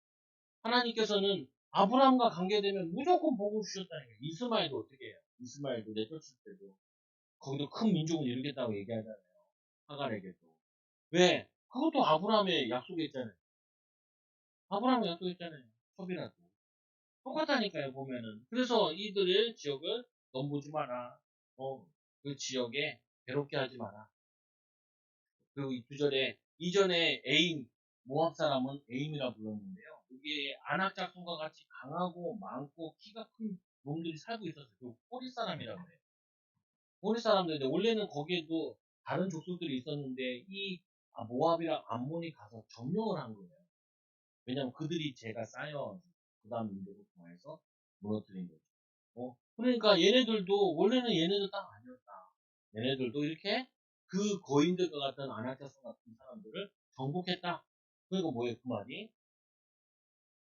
하나님께서는 아브라함과 관계되면 무조건 복을 주셨다는 거예요. 이스마엘도 어떻게 해요? 이스마엘도 내쫓을 때도 거기도 큰 민족을 이루겠다고 얘기하잖아요. 하갈에게도. 왜? 그것도 아브라함의 약속했잖아요. 아브라함의 약속했잖아요. 섭이라도. 똑같다니까요, 보면은. 그래서 이들의 지역을 넘보지 마라. 그 지역에 괴롭게 하지 마라. 그리고 이 구절에 이전에 모압 사람은 에임이라 불렀는데요. 이게 아낙 작손과 같이 강하고 많고 키가 큰 놈들이 살고 있었어요. 그 호리 사람이라고 해요. 호리 사람들인데 원래는 거기에도 다른 족속들이 있었는데 이 모압이랑 암몬이 가서 점령을 한 거예요. 왜냐면 그들이 죄가 쌓여 그 다음 민족을 통해서 무너뜨린 거죠. 그러니까 얘네들도 원래는 얘네들 땅 아니었다. 얘네들도 이렇게 그 거인들과 같은 아나자스 같은 사람들을 정복했다. 그리고 뭐예요 그 말이?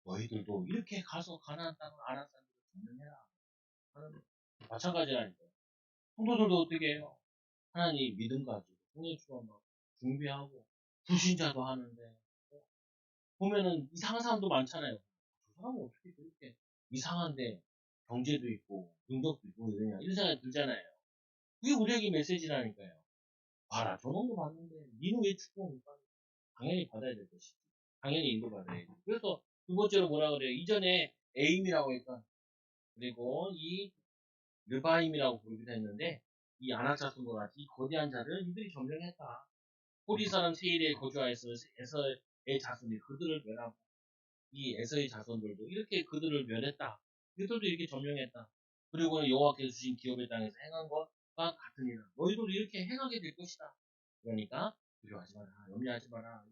너희들도 이렇게 가서 가나안 땅을 아나 사람들을 점령해라. 마찬가지라니까요. 성도들도 어떻게 해요? 하나님 믿음 가지고 성령 추가 막 준비하고 불신자도 하는데 보면은 이상한 사람도 많잖아요. 저 사람은 어떻게 그렇게 이상한데 경제도 있고 능력도 있고 이러냐 이런 생각이 들잖아요. 그게 우리에게 메시지라니까요. 봐라 저놈도 봤는데 니는 왜 축복합니까? 당연히 받아야 될 것이지. 당연히 인도받아야 돼. 그래서 두 번째로 뭐라 그래요? 이전에 에임이라고 했던 그리고 이 르바임이라고 부르기도 했는데 이 아낙자손과 같이 이 거대한 자를 이들이 점령했다. 호리 사람 세일에 거주하여서 에서의 자손이 그들을 멸하고 이 에서의 자손들도 이렇게 그들을 멸했다. 이들도 이렇게 점령했다. 그리고 여호와께서 주신 기업의 땅에서 행한 것과 같으니라. 너희도 이렇게 행하게 될 것이다. 그러니까 두려워하지 마라. 염려하지 마라.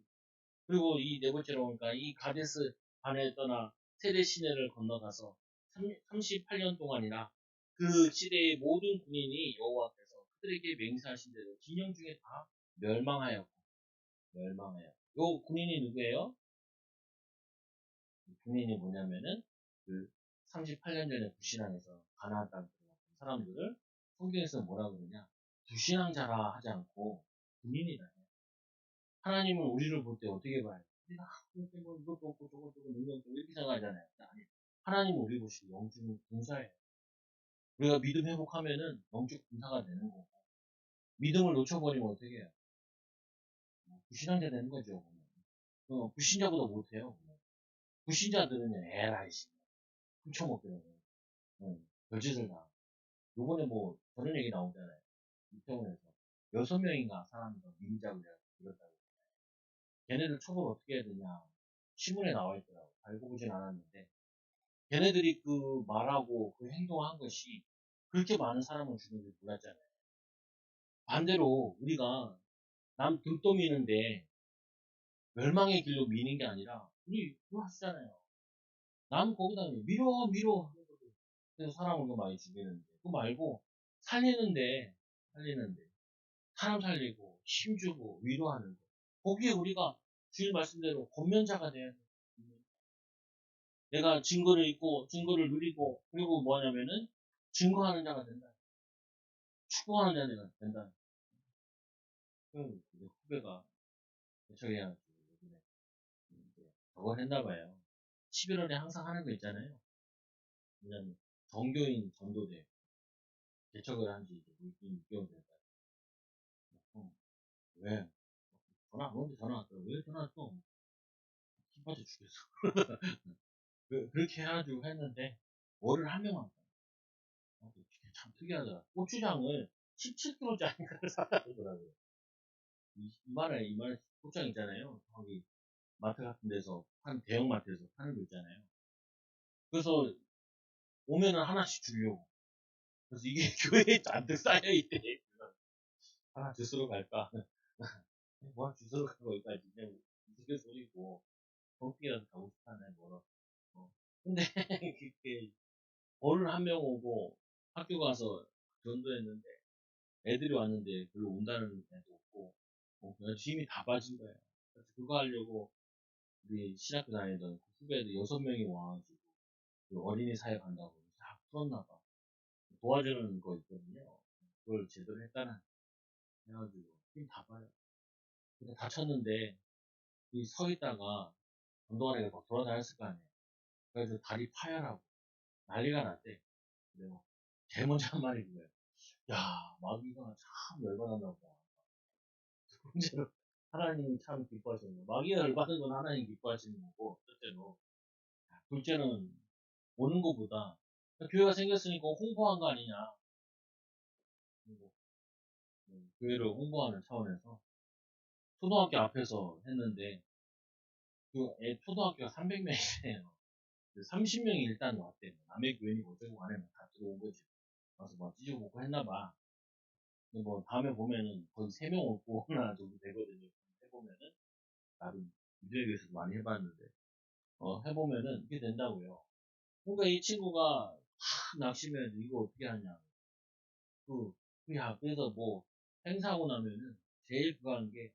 그리고 이 네 번째로 보니까 이 가데스 반에 떠나 세대 시내를 건너가서 38년 동안이나 그 시대의 모든 군인이 여호와께서 그들에게 맹세하신 대로 진영 중에 다 멸망하였고 요 군인이 누구예요? 군인이 뭐냐면은 그 38년 전에 불신앙해서 가나안 땅 들어갔던 사람들을 성경에서 뭐라 그러냐? 불신앙자라 하지 않고 군인이다. 하나님은 우리를 볼 때 어떻게 봐요? 우리가 뭐 이것도 없고 저것도 없고 능력도 없고 이렇게 생각하잖아요. 아니, 하나님은 우리 보시고 영적 군사예요. 우리가 믿음 회복하면은 영적 군사가 되는 거고, 믿음을 놓쳐버리면 어떻게 해요? 불신앙자 되는 거죠. 불신자보다 못해요. 불신자들은 에라이 씨 훔쳐먹더라고요. 별짓을 다. 요번에 뭐 저런 얘기 나오잖아요. 이태원에서 6명인가 사람이 민작을 들었다고. 걔네들 처벌 어떻게 해야 되냐. 신문에 나와 있더라고. 알고 보진 않았는데. 걔네들이 그 말하고 그 행동한 것이 그렇게 많은 사람을 죽는지 몰랐잖아요. 반대로 우리가 남 등 떠미는데 멸망의 길로 미는 게 아니라 우리 그거 하시잖아요. 남 거기다 밀어. 그래서 사람을 그 많이 죽이는데 그거 말고 살리는데 사람 살리고 힘주고 위로하는 거 거기에 우리가 주일 말씀대로 권면자가 돼야 돼. 내가 증거를 읽고 증거를 누리고 그리고 뭐냐면은 증거하는 자가 된다. 축복하는 자가 된다. 그 후배가 저희한테 저걸 했나봐요. 11월에 항상 하는 거 있잖아요. 왜냐면 정교인 전도대 개척을 한 지 6개월 됐다. 왜? 전화 안 오는데 전화 왔더라고. 왜 전화 왔어? 힘 빠져 죽겠어. 그렇게 해가지고 했는데 월을 한 명만 참 특이하더라. 고추장을 17kg짜리를 사다 주더라고요. 이만해 고추장 있잖아요. 거기 마트 같은 데서 대형 마트에서 파는 거 있잖아요. 그래서 오면은 하나씩 주려고. 그래서 이게 교회에 잔뜩 쌓여있대. 하나 주스러 갈까? 뭐 주스러 가고 여기까지 그냥 무슨 소리고 정기라도 가고 싶다네 뭐라. 근데 그게 어른 한 명 오고 학교 가서 전도했는데 애들이 왔는데 별로 온다는 애도 없고 그냥 힘이 다 빠진 거예요. 그래서 그거 하려고 우리 신학교 다니던 그 후배들 6명이 와가지고 그 어린이 사역 한다고 다 풀었나 봐. 도와주는 거 있거든요. 그걸 제대로 했다는 해가지고 힘 다 빠요. 근데 다쳤는데 이 서 있다가 운동하니까 막 돌아다녔을 거 아니에요. 그래서 다리 파열하고 난리가 났대. 그래서 제일 먼저 한 말이 그거예요. 야, 마귀가 참 열받았나 보다. 두 번째로 하나님이 참 기뻐하시는 거. 마귀가 열받은 건 하나님 기뻐하시는 거고, 첫째로. 둘째는 오는 것보다 교회가 생겼으니까 홍보한 거 아니냐. 교회를 홍보하는 차원에서 초등학교 앞에서 했는데 초등학교가 300명이래요. 30명이 일단 왔대요. 남의 교인이 어쩌고 간에 다 들어온 거지. 와서 막 찢어보고 했나봐. 근데 뭐 다음에 보면은 거의 3명 오고 하나 정도 되거든요. 해보면은 나름 유대교에서도 많이 해봤는데 해보면은 이게 된다고요. 그러니까 이 친구가 확 낙심해서 이거 어떻게 하냐. 그래서 뭐 행사하고 나면은 제일 그거 하는 게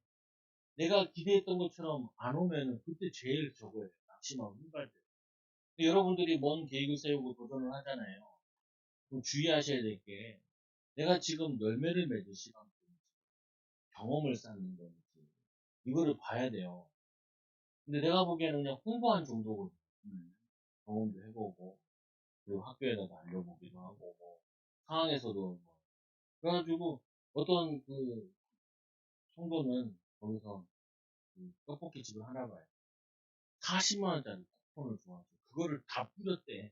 내가 기대했던 것처럼 안 오면은 그때 제일 적어요. 낙심하고 힘들 때. 여러분들이 뭔 계획을 세우고 도전을 하잖아요. 그럼 주의하셔야 될 게 내가 지금 열매를 맺을 시간 경험을 쌓는 건지 이거를 봐야 돼요. 근데 내가 보기에는 그냥 홍보한 정도거든요. 경험도 해보고 그리고 학교에다가 알려보기도 하고 뭐 상황에서도 뭐 그래가지고 어떤 그 성도는 거기서 그 떡볶이 집을 하나 봐요. 40만 원짜리 쿠폰을 줘가지고 그거를 다 뿌렸대.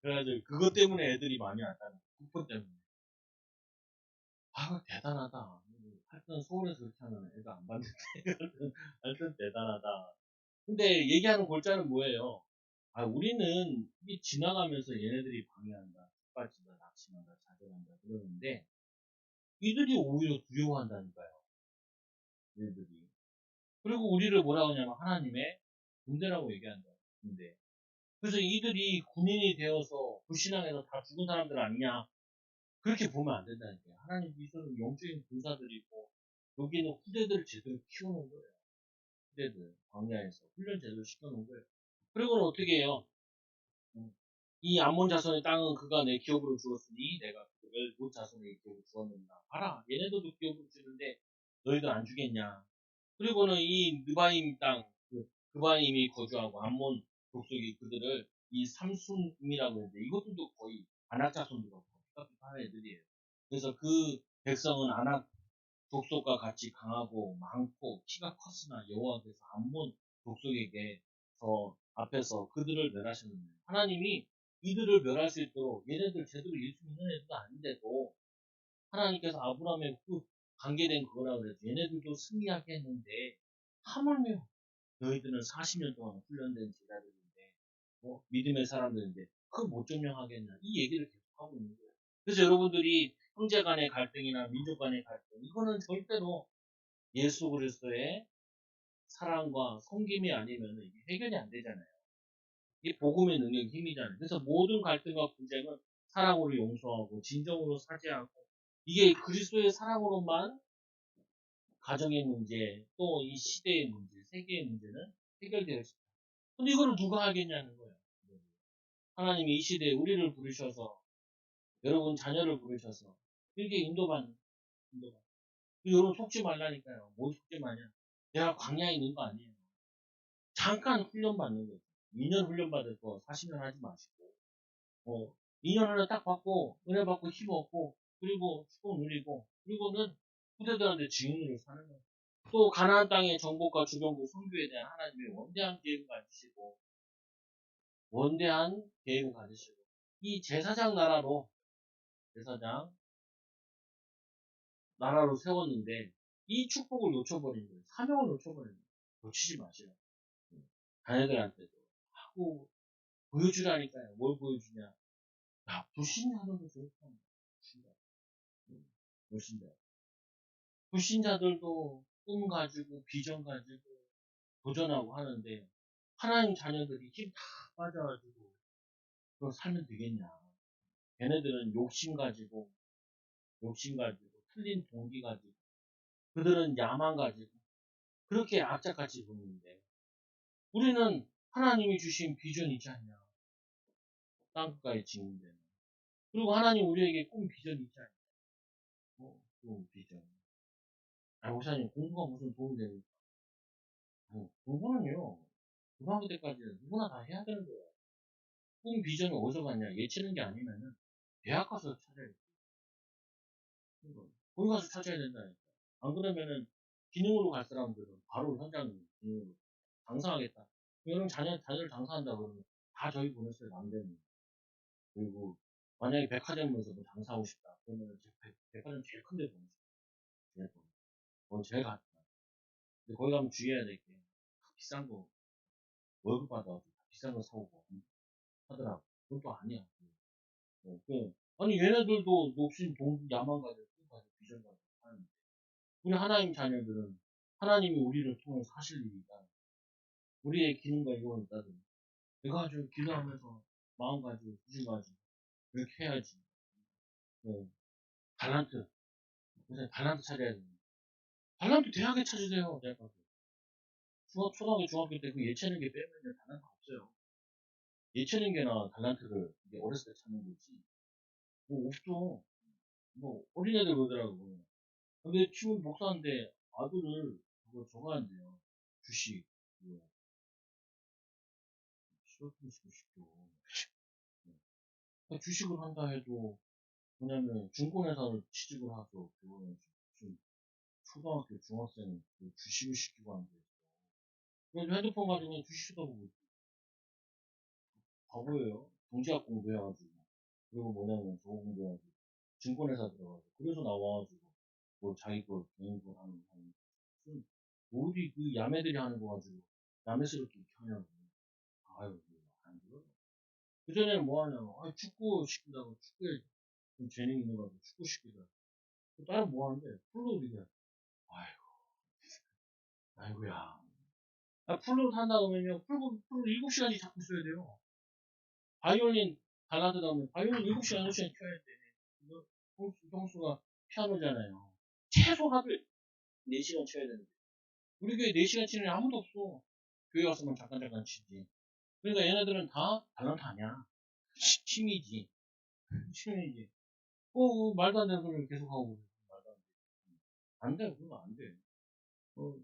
그래가지고 그것 때문에 애들이 많이 왔다는 거야. 쿠폰 때문에. 아 대단하다. 하여튼 서울에서 그렇게 하면 애가 안 받는데 하여튼 대단하다. 근데 얘기하는 골자는 뭐예요? 우리는 이게 지나가면서 얘네들이 방해한다, 촉발친다, 낙심한다, 좌절한다 그러는데 이들이 오히려 두려워한다니까요. 얘네들이. 그리고 우리를 뭐라고 하냐면 하나님의 군대라고 얘기한다. 군대. 그래서 이들이 군인이 되어서 불신앙해서 다 죽은 사람들 아니냐. 그렇게 보면 안 된다니까요. 하나님 이들은 영적인 군사들이고, 여기는 후대들을 제대로 키워놓은 거예요. 후대들, 광야에서 훈련 제대로 시켜놓은 거예요. 그리고는 어떻게 해요? 이 암몬 자손의 땅은 그가 내 기업으로 주었으니 내가 그를 롯 자손의 기업으로 주었느니라. 봐라, 얘네들도 기업으로 주는데 너희들 안 주겠냐. 그리고는 이 느바임 땅, 그바임이 거주하고 암몬 족속이 그들을 이 삼순임이라고 했는데 이것들도 거의 아낙 자손들하고 비슷한 애들이에요. 그래서 그 백성은 아낙 족속과 같이 강하고 많고 키가 컸으나 여호와께서 암몬 족속에게서 앞에서 그들을 멸하셨는데 하나님이 이들을 멸할 수 있도록 얘네들 제대로 예수 믿는 애들도 아닌데도 하나님께서 아브라함의 그 관계된 그거라 그래서 얘네들도 승리하게 했는데 하물며 너희들은 40년 동안 훈련된 제자들인데 믿음의 사람들인데 그걸 못 점령하겠냐 이 얘기를 계속하고 있는 거예요. 그래서 여러분들이 형제 간의 갈등이나 민족 간의 갈등 이거는 절대로 예수 그리스도의 사랑과 섬김이 아니면 이게 해결이 안 되잖아요. 이게 복음의 능력이 힘이잖아요. 그래서 모든 갈등과 분쟁은 사랑으로 용서하고 진정으로 사죄하고 이게 그리스도의 사랑으로만 가정의 문제 또 이 시대의 문제 세계의 문제는 해결되어 있습니다. 근데 이거를 누가 하겠냐는 거예요. 하나님이 이 시대에 우리를 부르셔서 여러분 자녀를 부르셔서 이렇게 인도받는. 여러분 속지 말라니까요. 뭘 속지 마냐. 내가 광야에 있는 거 아니에요. 잠깐 훈련 받는 거죠. 2년 훈련 받을 거 40년 하지 마시고 2년 훈련 딱 받고 은혜 받고 힘 얻고 그리고 축복 누리고 그리고는 후대들한테 증인으로 사는 거예요. 또 가나안 땅의 정복과 주변국 선교에 대한 하나님의 원대한 계획을 가지시고 이 제사장 나라로 세웠는데 이 축복을 놓쳐버린 거예요. 사명을 놓쳐버린 거예요. 놓치지 마세요. 자녀들한테도 하고 보여주라니까요. 뭘 보여주냐? 야, 불신자들도 좋다. 불신자. 불신자들도 꿈 가지고 비전 가지고 도전하고 하는데 하나님 자녀들이 힘 다 빠져가지고 그거 살면 되겠냐? 걔네들은 욕심 가지고 틀린 동기 가지고 그들은 야망 가지고 그렇게 악착같이 보는데 우리는 하나님이 주신 비전이 있지 않냐? 땅끝까지 짓는데 그리고 하나님 우리에게 꿈 비전이 있지 않냐? 꿈 비전. 목사님 공부가 무슨 도움이 됩니까? 공부는요 고등학교 때까지는 누구나 다 해야 되는 거예요. 꿈 비전을 어디서 봤냐? 예치는 게 아니면은 대학 가서 찾아야 돼. 거기 가서 찾아야 된다니까. 안 그러면은 기능으로 갈 사람들은 바로 현장 기능으로 장사하겠다. 여러분 자녀를 장사한다 그러면 다 저희 보냈어요. 남대문. 그리고 만약에 백화점에서 뭐 장사하고 싶다. 그러면 백화점 제일 큰 데 보냈어요. 제일 큰 데. 제일 갔다. 근데 거기 가면 주의해야 될 게 비싼 거 월급 받아가지고 비싼 거 사오고 하더라고. 그건 또 아니야. 아니 얘네들도 욕심, 돈, 야망 가지고 비전 가지고 하는데 우리 하나님 자녀들은 하나님이 우리를 통해서 하실 일이다. 우리의 기능과 이거는 있다든. 내가 아주 기도하면서 마음 가지고 부심 가지고 이렇게 해야지. 네. 달란트. 요새 달란트 찾아야 됩니다. 달란트 대학에 찾으세요. 내가 초등학교, 중학교 때 그 예체능계 빼면 달란트 없어요. 예체능계나 달란트를 이제 어렸을 때 찾는 거지. 뭐 없어. 뭐 어린애들 그러더라고. 근데 지금 목사인데 아들을 그거 저거 한대요. 주식. 그거. 시어트를 시고 싶죠. 주식을 한다 해도 왜냐면 증권회사를 취직을 하죠. 그거는 지금 초등학교, 중학생 주식을 시키고 하는데. 그래서 핸드폰 가지고 주식도 보고 바보예요. 경제학 공부해가지고. 그리고 뭐냐면 저거 공부해가지고. 증권회사 들어가지고. 그래서 나와가지고. 뭐 자기 거 개인 거 하는. 무슨 어디 그 야매들이 하는 거 가지고. 야매스럽게 이렇게 하냐고. 아유, 안 들어. 그전에는 뭐 하냐고. 축구 시킨다고. 축구에 좀 재능 있는 거 가지고 축구 시키자. 다른 뭐 하는데? 풀로 우리가. 아이고, 아이고야. 풀로 산다 그러면요. 풀로 7시간씩 잡고 있어야 돼요. 바이올린 발라드 나오면 바이올린 7시간, 8시간 켜야 돼. 형수가 피아노잖아요. 최소하도 4시간 쳐야 되는데. 우리 교회 4시간 치는 애 아무도 없어. 교회 와서만 잠깐 치지. 그러니까 얘네들은 다 달란트 아니야. 취미지. 취미지. 말도 안 되는 소리를 계속하고. 말도 안 돼. 안 돼, 그건 안 돼.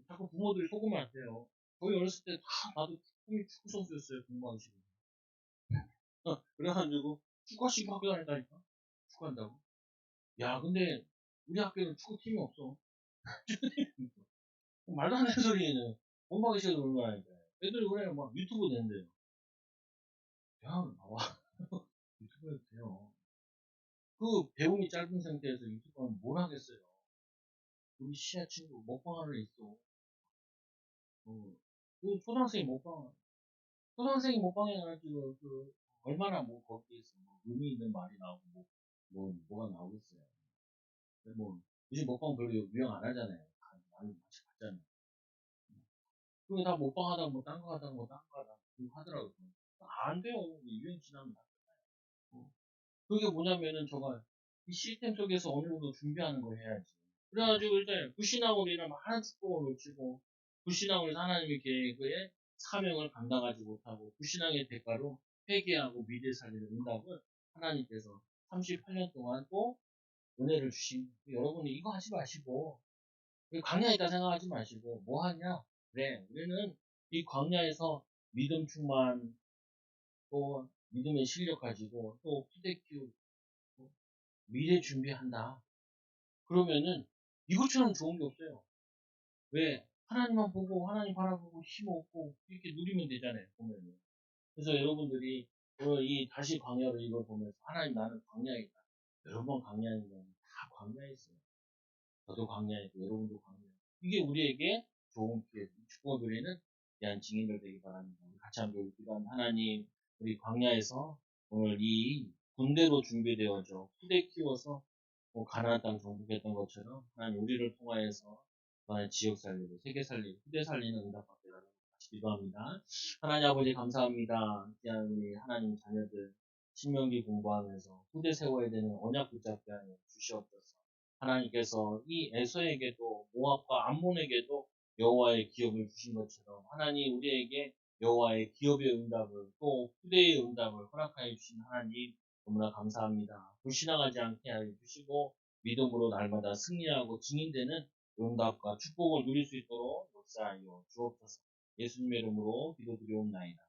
자꾸 부모들이 속으면 안 돼요. 저희 어렸을 때 나도 꿈이 축구 선수였어요, 공부하기 싫어. 그래가지고, 축구화씩 학교 다녔다니까? 축구한다고. 야, 근데, 우리 학교는 축구팀이 없어. 말도 안 되는 소리는 공부하기 싫어서 그런 거 아니까. 애들이 그래, 막 유튜브 낸대요. 야, 봐봐. 유튜브 해도 돼요. 그 배움이 짧은 상태에서 유튜브 하면 뭘 하겠어요. 우리 시아 친구 먹방 하나 있어. 그 초등학생이 먹방, 초등학생이 먹방에 나가지고, 얼마나 뭐 거기에서 뭐 의미 있는 말이 나오고, 뭐가 나오겠어요. 근데 뭐, 요즘 먹방 별로 유행 안 하잖아요. 많이 같이 봤잖아요. 그게 다 먹방 하다가 뭐, 딴 거 하다가 뭐, 딴 거 하다가, 그거 하더라고요. 안 돼요. 유행 지나면 안 돼요. 그게 뭐냐면은, 저가, 이 시스템 속에서 어느 정도 준비하는 걸 해야지. 그래가지고 일단 불신앙으로 하는 축복을 놓치고 불신앙으로 하나님의 계획에 사명을 감당하지 못하고 불신앙의 대가로 회개하고 미래 살리는 응답을 하나님께서 38년 동안 또 은혜를 주신 여러분이 이거 하지 마시고 광야에 있다 생각하지 마시고 뭐 하냐? 그래 우리는 이 광야에서 믿음 충만 또 믿음의 실력 가지고 또 후대 키우고 미래 준비한다. 그러면은 이것처럼 좋은 게 없어요. 왜? 하나님만 보고, 하나님 바라보고, 힘 얻고, 이렇게 누리면 되잖아요, 보면은. 그래서 여러분들이, 이 다시 광야를 이걸 보면서, 하나님 나는 광야에 있다. 여러 번 광야에 있는 다 광야에 있어요. 저도 광야에 있고, 여러분도 광야에 있고. 이게 우리에게 좋은 기회, 축복을 누리는 귀한 증인들 되기 바랍니다. 우리 같이 한번 기도하는 하나님, 우리 광야에서 오늘 이 군대로 준비되어져 후대 키워서 가나안 땅 정복했던 것처럼 하나님 우리를 통하여서 지역 살리고 세계 살리고 후대 살리는 응답 받게 하라고 같이 기도합니다. 하나님 아버지 감사합니다. 귀한 우리 하나님 자녀들 신명기 공부하면서 후대 세워야 되는 언약 붙잡게 하여 주시옵소서. 하나님께서 이 에서에게도 모압과 암몬에게도 여호와의 기업을 주신 것처럼 하나님 우리에게 여호와의 기업의 응답을 또 후대의 응답을 허락하여 주신 하나님 너무나 감사합니다. 불신앙하지 않게 하여 주시고 믿음으로 날마다 승리하고 증인되는 응답과 축복을 누릴 수 있도록 역사하여 주옵소서. 예수님의 이름으로 기도드리옵나이다.